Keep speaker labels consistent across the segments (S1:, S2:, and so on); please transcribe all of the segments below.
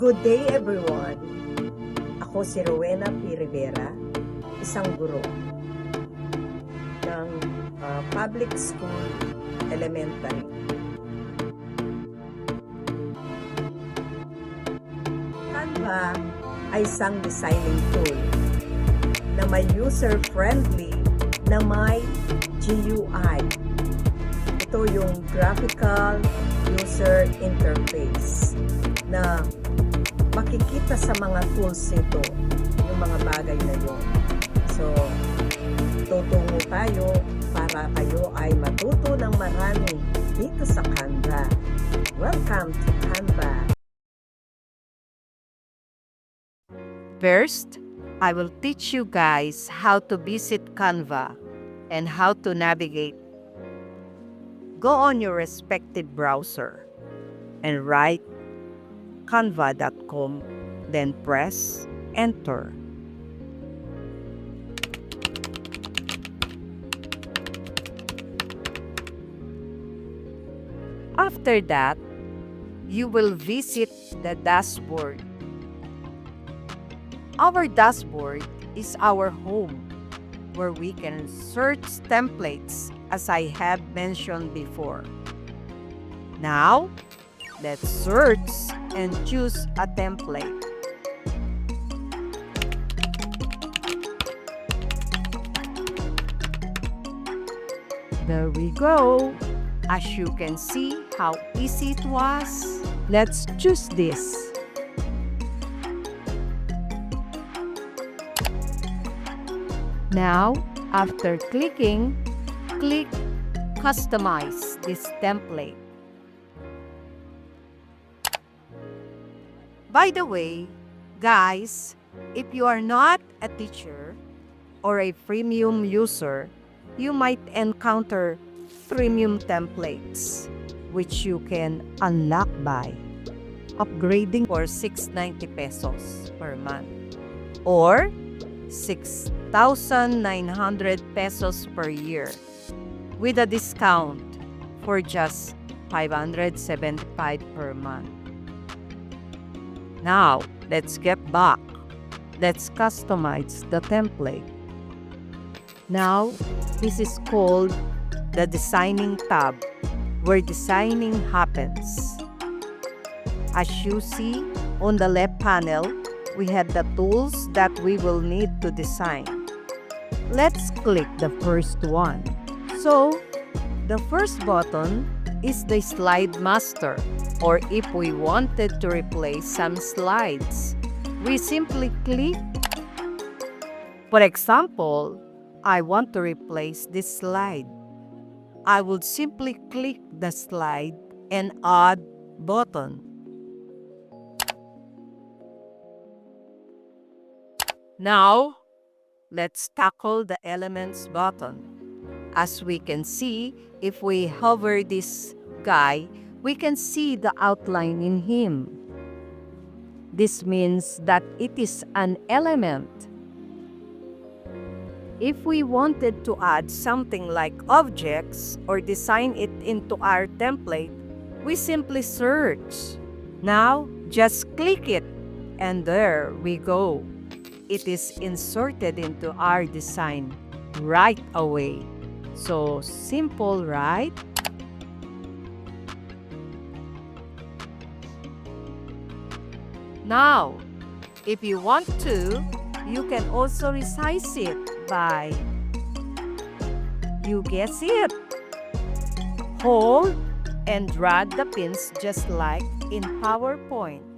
S1: Good day everyone! Ako si Rowena P. Rivera, isang guro ng public school elementary. Canva ay isang designing tool na may user-friendly na may GUI. Ito yung graphical user interface na makikita sa mga tools nito yung mga bagay na yun. So, tutungo tayo para kayo ay matuto ng marami dito sa Canva. Welcome to Canva!
S2: First, I will teach you guys how to visit Canva and how to navigate. Go on your respective browser and write canva.com, then press enter. After that, you will visit the dashboard. Our dashboard is our home where we can search templates as I have mentioned before. Now, let's search and choose a template. There we go. As you can see how easy it was. Let's choose this. Now, after clicking, click Customize this template. By the way, guys, if you are not a teacher or a freemium user, you might encounter premium templates which you can unlock by upgrading for 690 pesos per month or 6,900 pesos per year with a discount for just 575 per month. Now, let's get back. Let's customize the template. Now, this is called the Designing tab, where designing happens. As you see on the left panel, we have the tools that we will need to design. Let's click the first one. So, the first button is the Slide Master, or if we wanted to replace some slides, we simply click. For example, I want to replace this slide. I would simply click the slide and add button. Now, let's tackle the elements button. As we can see, if we hover this guy, we can see the outline in him. This means that it is an element. If we wanted to add something like objects or design it into our template, we simply search. Now, just click it, and there we go. It is inserted into our design right away. So simple, right? Now, if you want to, you can also resize it by, you guess it, hold and drag the pins just like in PowerPoint.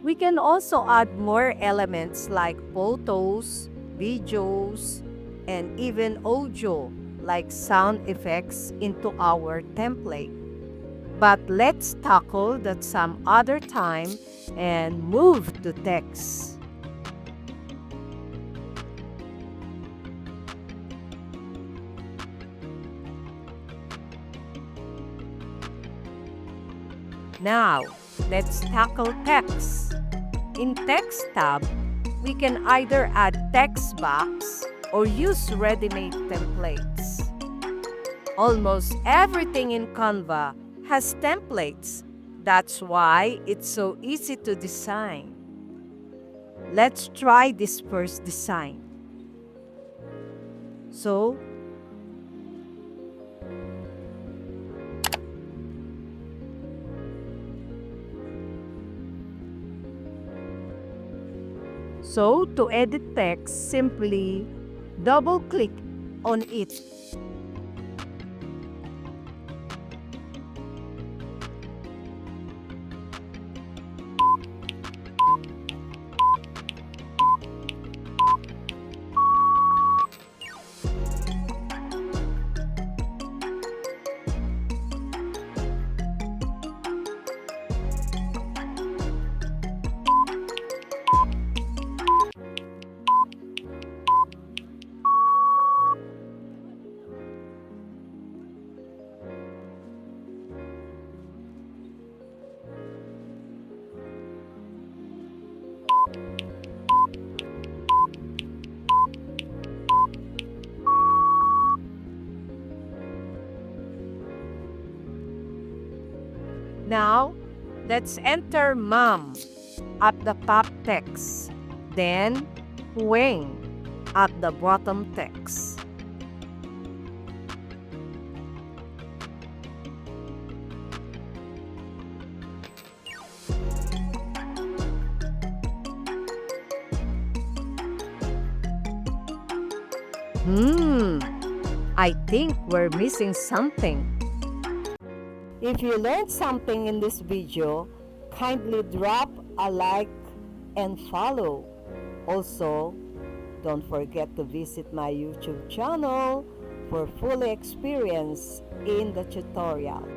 S2: We can also add more elements like photos, videos, and even audio like sound effects into our template. But let's tackle that some other time and move to text. Now, let's tackle text. In Text tab, we can either add text box or use ready-made templates. Almost everything in Canva has templates. That's why it's so easy to design. Let's try this first design. So, to edit text, simply double-click on it. Now, let's enter Maam at the top text, then Wheng at the bottom text. I think we're missing something. If you learned something in this video, kindly drop a like and follow. Also, don't forget to visit my YouTube channel for full experience in the tutorial.